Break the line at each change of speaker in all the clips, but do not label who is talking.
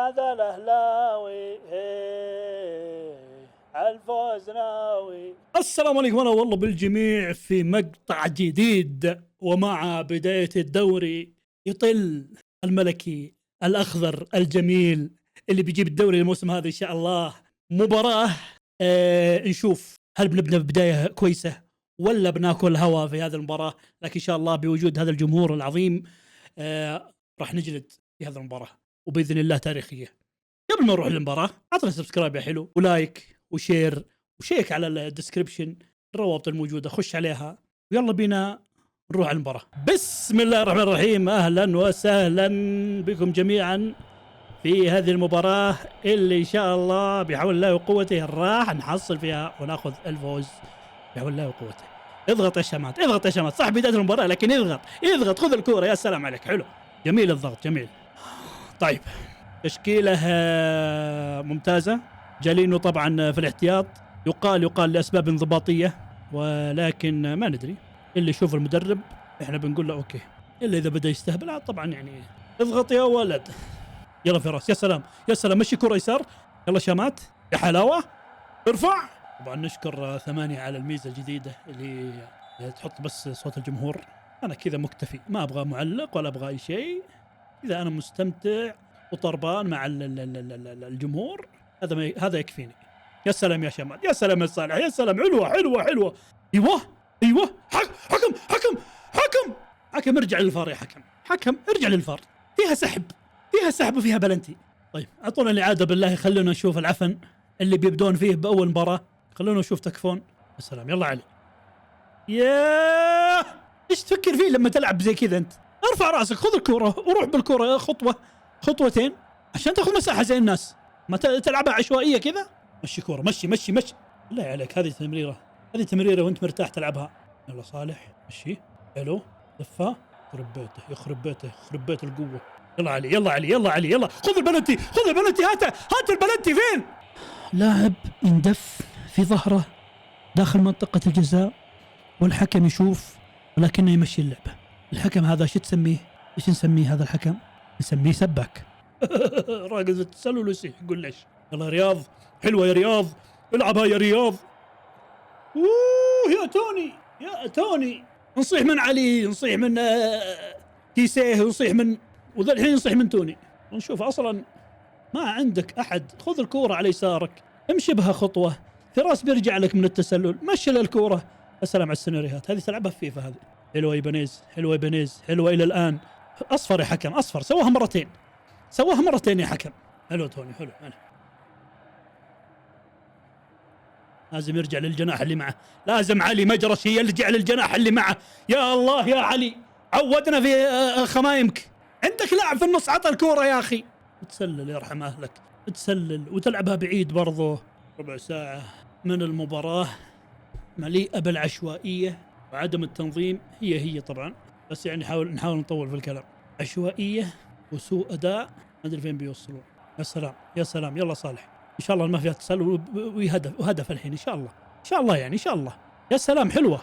هذا الاهلاوي عالفوز ناوي. السلام عليكم، انا والله بالجميع في مقطع جديد، ومع بداية الدوري يطل الملكي الأخضر الجميل اللي بيجيب الدوري الموسم هذا إن شاء الله. مباراة نشوف هل بنبدأ بداية كويسة ولا بناكل هوا في هذه المباراة، لكن إن شاء الله بوجود هذا الجمهور العظيم راح نجلد في هذه المباراة وبإذن الله تاريخية. قبل ما نروح للمباراة عطنا سبسكرايب يا حلو، ولايك وشير وشيك على الديسكريبشن، الروابط الموجودة خش عليها، ويلا بينا نروح على المباراة. بسم الله الرحمن الرحيم، أهلا وسهلا بكم جميعا في هذه المباراة اللي إن شاء الله بحول الله وقوته راح نحصل فيها وناخذ الفوز بحول الله وقوته. اضغط يا شمات، اضغط يا شمات، صح بداية المباراة لكن اضغط خذ الكورة، يا سلام عليك، حلو جميل الضغط جميل. طيب تشكيلة ممتازة، جالينو طبعا في الاحتياط، يقال لأسباب انضباطية، ولكن ما ندري، اللي يشوف المدرب احنا بنقول له اوكي، الا اذا بدا يستهبل طبعا يعني. اضغط يا ولد، يلا فراس، يا سلام يا سلام، مشي كرة يسار، يلا شمات يا حلاوة، ارفع. طبعا نشكر 8 على الميزة الجديدة اللي تحط بس صوت الجمهور. انا كذا مكتفي، ما ابغى معلق ولا ابغى اي شيء، اذا انا مستمتع وطربان مع الجمهور هذا يكفيني. يا سلام يا شمال، يا سلام يا صالح، يا سلام، حلوة. ايوه حكم ارجع للفار يا حكم ارجع للفار، فيها سحب وفيها بلنتي. طيب اعطونا الاعاده بالله، خلونا نشوف العفن اللي بيبدون فيه باول مباراه، خلونا نشوف تكفون. يا سلام، يلا علي، ياه ايش تفكر فيه لما تلعب زي كذا؟ انت ارفع راسك، خذ الكوره وروح بالكوره خطوتين عشان تاخذ مساحه زي الناس، ما تلعبها عشوائيه كذا. مشي كوره، مشي بالله عليك، هذه تمريره وانت مرتاح تلعبها. يلا صالح مشي حلو، لفه، يخرب بيت القوه. يلا علي يلا خذ البلنتي هات البلنتي فين؟ لاعب يندف في ظهره داخل منطقه الجزاء والحكم يشوف ولكنه يمشي اللعبه. الحكم هذا شو تسميه؟ ايش نسميه هذا الحكم؟ نسميه سباك. راقد التسلل ويصيح، يقول ليش؟ يلا يا رياض، حلوه يا رياض، العبها يا رياض. يا توني نصيح من علي، نصيح من كيسيه، نصيح من، وذا الحين يصيح من توني. ونشوف اصلا ما عندك احد، خذ الكوره على يسارك، امشي بها خطوه، فراس بيرجع لك من التسلل، مشي الكوره. السلام على السيناريوهات هذه، تلعبها في فيفا هذه. حلوه يا بنيز، حلوه الى الان. اصفر يا حكم، اصفر، سواها مرتين يا حكم. حلو توني، حلو. لازم يرجع للجناح اللي معه، لازم علي مجرش يرجع للجناح اللي معه. يا الله يا علي، عودنا في خمايمك، عندك لاعب في النص، عطى الكوره يا اخي. تسلل يرحم اهلك، تسلل وتلعبها بعيد برضه. ربع ساعه من المباراه مليئه بالعشوائيه وعدم التنظيم، هي طبعا، بس يعني نحاول نطول في الكلام. عشوائيه وسوء اداء، ما ادري فين بيوصلون. يا سلام يلا صالح، ان شاء الله ما فيها تسلل وهدف الحين ان شاء الله يعني ان شاء الله. يا سلام، حلوه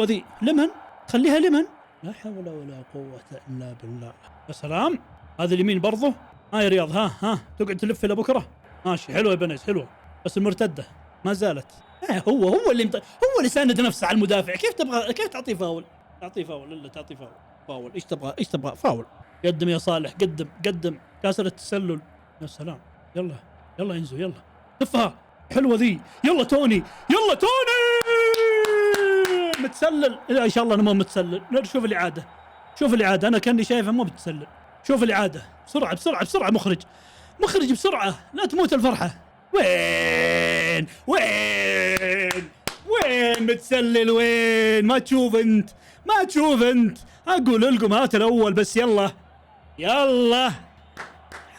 ذي، لمن خليها لمن، لا حول ولا قوه الا بالله. يا سلام، هذا اليمين برضه. يا رياض، ها تقعد تلف الى بكره، ماشي. حلوه يا بنيس، حلوه، بس المرتده ما زالت. هو اللي ساند نفسه على المدافع، كيف تعطيه فاول؟ الا تعطيه فاول. ايش تبغى فاول؟ قدم يا صالح، قدم كاسر التسلل. يا سلام، يلا انزو، يلا لفها، حلوه ذي، يلا توني متسلل. لا ان شاء الله انا ما متسلل. شوف الاعاده، انا كاني شايفه مو بتسلل. شوف الاعاده بسرعه، مخرج بسرعه، لا تموت الفرحه. وين متسلل؟ وين؟ ما تشوف انت اقول لكم هات الاول بس. يلا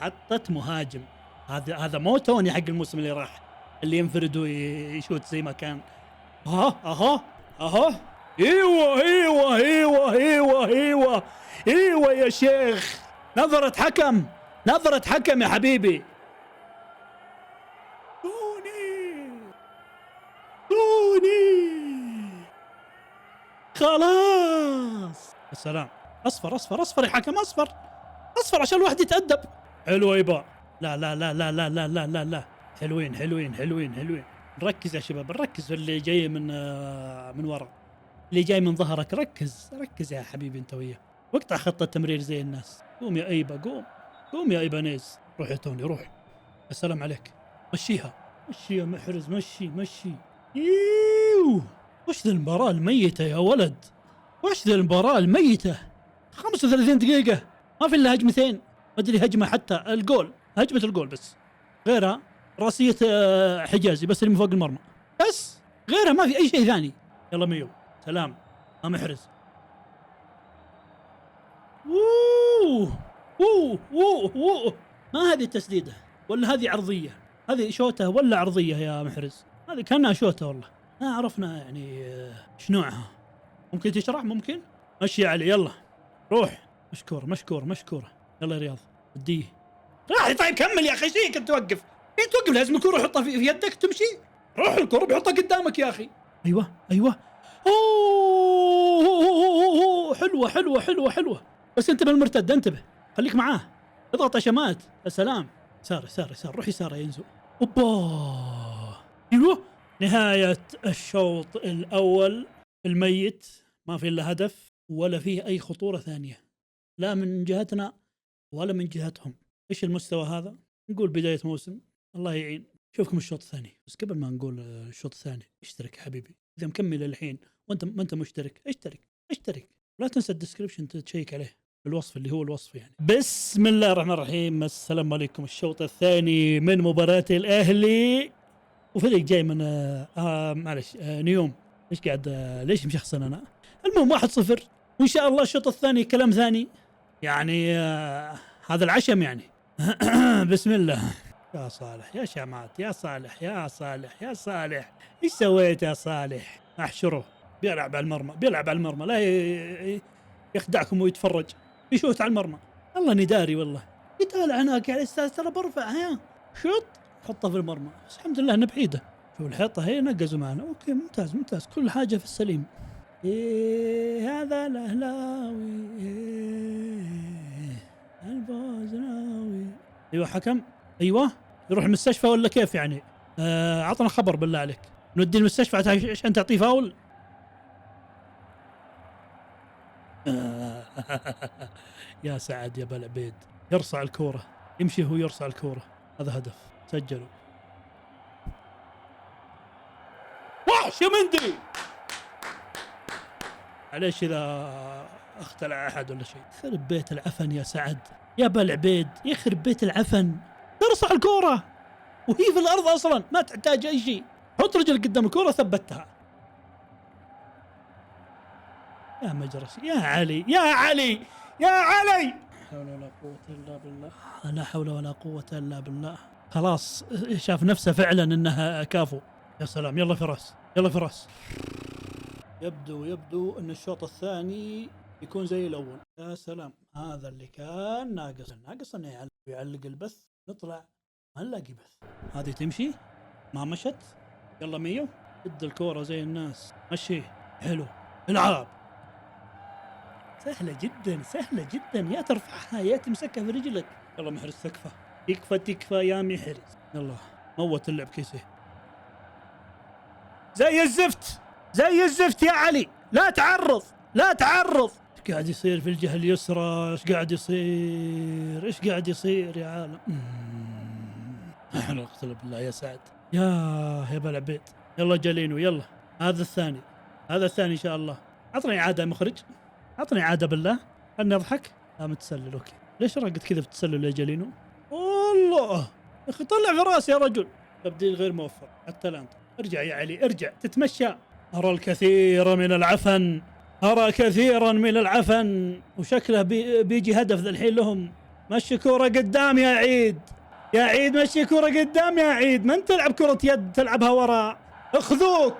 حطت مهاجم. هذا مو توني حق الموسم اللي راح، اللي ينفرد ويشوت زي ما كان. اهو ايوه يا شيخ، نظرة حكم يا حبيبي. توني خلاص. السلام، اصفر يا حكم، اصفر عشان الواحد يتأدب. حلوة يبا، لا لا لا لا لا لا لا لا لا. حلوين حلوين حلوين حلوين. نركز يا شباب، نركز في اللي جاي من ورا، اللي جاي من ظهرك. ركز ركز يا حبيبي انت وياه، واقطع خط التمرير زي الناس. قوم يا ايبا، قوم قوم يا ايبانيز. روح يا توني روح. السلام عليك. مشيها مشي يا محرز، مشي مشي. ايوه. وش ذا المباراة الميتة يا ولد، وش ذا المباراة الميتة. 35 دقيقة ما في الا هجمتين، ما ادري هجمة حتى الجول، هجمة الجول بس، غيرها راسية حجازي بس اللي من فوق المرمى، بس غيرها ما في اي شيء ثاني. يلا ميو سلام. ما محرز. ووووه ووه ووه ووه. ما هذه التسديدة ولا هذه عرضية؟ هذه شوتة ولا عرضية يا محرز؟ هذه كانها شوتة والله. ما عرفنا يعني ايش نوعها. ممكن تشرح؟ ممكن. مشي يا علي يلا روح. مشكورة مشكورة مشكورة. يلا يا رياض اديه. راح. طيب كمل يا اخي، ايش انت توقف؟ ايه توقف؟ لازم الكرة حطها في يدك تمشي. روح الكرة بحطها قدامك يا اخي. ايوه ايوه. اوه حلوة حلوة حلوة حلوة، بس انتبه المرتد، انتبه خليك معاه، اضغط عشمات. يا سلام. يسار يسار يسار، روح يسار يا ينزو. اوبا. ايوه. نهاية الشوط الاول الميت، ما في الا هدف ولا فيه اي خطورة ثانية، لا من جهتنا ولا من جهتهم. ايش المستوى هذا؟ نقول بداية موسم، الله يعين. شوفكم الشوط الثاني، بس قبل ما نقول الشوط الثاني اشترك يا حبيبي اذا مكمل الحين وانت ما انت مشترك. اشترك لا تنسى الديسكربشن تشيك عليه، الوصف اللي هو الوصف يعني. بسم الله الرحمن الرحيم. السلام عليكم. الشوط الثاني من مباراة الاهلي وفريق جاي من معلش نيوم. ايش قاعد ليش مشخصن انا؟ المهم 1-0 وان شاء الله الشوط الثاني كلام ثاني يعني هذا العشم يعني. بسم الله. يا صالح يا شمات، يا صالح يا صالح يا صالح، ايش سويت يا صالح؟ احشره. بيلعب على المرمى، بيلعب على المرمى، لا يخدعكم ويتفرج، يشوت على المرمى. الله نداري والله. يطالع هناك يا استاذ ترى برفع، ها شوط حطه في المرمى، بس الحمد لله انه بعيده. شوف الحيطه هي نقزوا معنا. اوكي ممتاز ممتاز، كل حاجه في السليم. إيه هذا الاهلاوي، إيه البوزناوي. ايوه حكم. ايوه يروح المستشفى ولا كيف يعني؟ عطنا خبر بالله عليك، نودي المستشفى عشان تعطيه فاول. يا سعد يا بالعبيد، يرصع الكورة، يمشي هو يرصع الكورة. هذا هدف سجلوا. وحش يا مندي. معليش اذا اختلع احد ولا شيء. يخرب بيت العفن يا سعد يا بالعبيد، يخرب بيت العفن. ترصع الكورة وهي في الارض اصلا، ما تحتاج اي شيء. حط رجلك قدام الكورة ثبتها. يا مجرس يا علي يا علي يا علي. لا حول ولا قوة الا بالله، لا حول ولا قوة الا بالله. خلاص شاف نفسه فعلا انها كافو. يا سلام. يلا فراس يلا فراس. يبدو ان الشوط الثاني يكون زي الاول. يا سلام. هذا اللي كان ناقص انه يعلق البث. نطلع ما نلاقي بث. هذه تمشي ما مشت. يلا ميو اد الكورة زي الناس. مشي حلو. العاب سهلة جدا سهلة جدا، يا ترفعها يا تمسكها في رجلك. يلا محرز تكفى تكفى تكفى يا محرز. يلا موت اللعب كيسه. زي الزفت زي الزفت يا علي، لا تعرض لا تعرض. ايش قاعد يصير في الجهة اليسرى؟ ايش قاعد يصير؟ ايش قاعد يصير يا عالم؟ اقتل بالله يا سعد يا بالعبيد. يلا جالينو يلا. هذا الثاني هذا الثاني ان شاء الله. اعطني عادة مخرج، اعطني عادة بالله. خلني اضحك. متسلل اوكي. ليش راقد كذا في التسلل يا جالينو؟ والله يا اخي طلع في راسي يا رجل. تبديل غير موفق حتى الان. ارجع يا علي ارجع تتمشى. ارى الكثير من العفن، ارى كثيرا من العفن، وشكله بيجي هدف ذا الحين لهم. مشي كورة قدام يا عيد، يا عيد مشي كورة قدام يا عيد. من تلعب كرة يد تلعبها وراء. اخذوك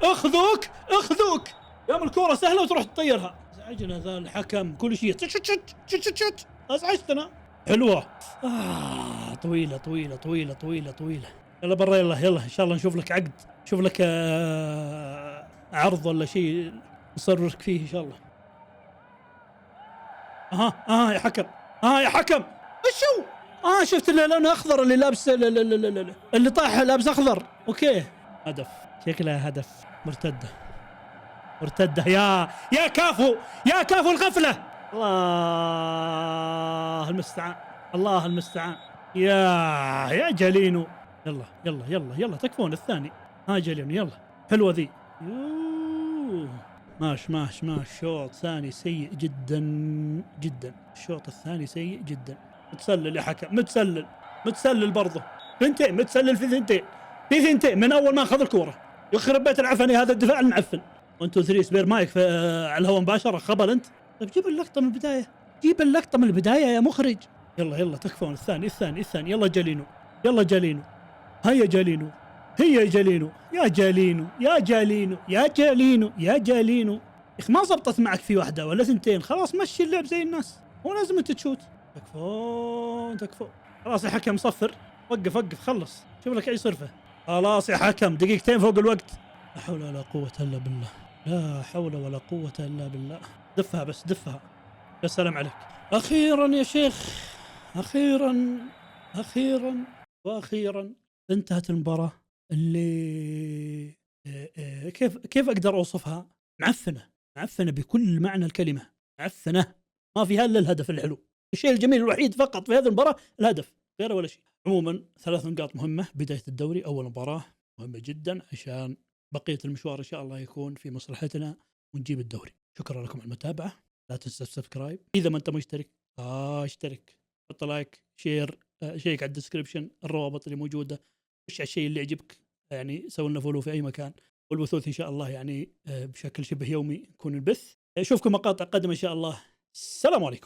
اخذوك اخذوك. يوم الكورة سهلة وتروح تطيرها. ازعجنا ذا الحكم كل شيء. ازعجتنا. حلوة. طويلة طويلة طويلة طويلة طويلة. يلا برا يلا يلا ان شاء الله نشوف لك عقد، نشوف لك عرض ولا شيء نصرفك فيه ان شاء الله. يا حكم يا حكم. وشو شفت اللي لونه اخضر اللي لابس اللي طاح لابس اخضر. اوكي هدف، شكلها هدف. مرتده يا كافو، يا كافو الغفله. الله المستعان، الله المستعان. يا جالينو. يلا تكفون الثاني. جالينو يلا. حلوه ذي. ماش شوط ثاني سيء جدا. الشوط الثاني سيء جدا. متسلل يا حكم، متسلل برضه. ثنتين متسلل في ثنتين من اول ما اخذ الكوره. يخرب بيت العفني هذا الدفاع المعفن. 1 2 3 سبير مايك على الهواء مباشره. خبل انت. طيب جيب اللقطه من البدايه، يا مخرج. يلا تكفون. الثاني. يلا جالينو. هيا جالينو. يا جالينو. يا اخي ما زبطت معك في واحده ولا ثنتين، خلاص مشي اللعب زي الناس، مو لازم انت تشوت. تكفون. خلاص يا حكم صفر. وقف خلص، شوف لك اي صرفه. خلاص يا حكم، دقيقتين فوق الوقت. لا حول ولا قوه الا بالله. دفها بس. يا سلام عليك. اخيرا يا شيخ، اخيرا انتهت المباراة اللي كيف اقدر اوصفها؟ معفنة بكل معنى الكلمة. معفنة، ما فيها الا الهدف الحلو. الشيء الجميل الوحيد فقط في هذه المباراة الهدف، غير ولا شيء. عموما 3 نقاط مهمة بداية الدوري، اول مباراة مهمة جدا عشان بقية المشوار ان شاء الله يكون في مصلحتنا ونجيب الدوري. شكرا لكم على المتابعة، لا تنسى السبسكرايب اذا ما انت مشترك. اشترك، حط لايك، شير، شيك على الديسكربشن الروابط اللي موجوده. وش الشيء اللي يعجبك يعني، سوي لنا فولو في اي مكان. والبثوث ان شاء الله يعني بشكل شبه يومي يكون البث. اشوفكم مقاطع قادمه ان شاء الله. السلام عليكم.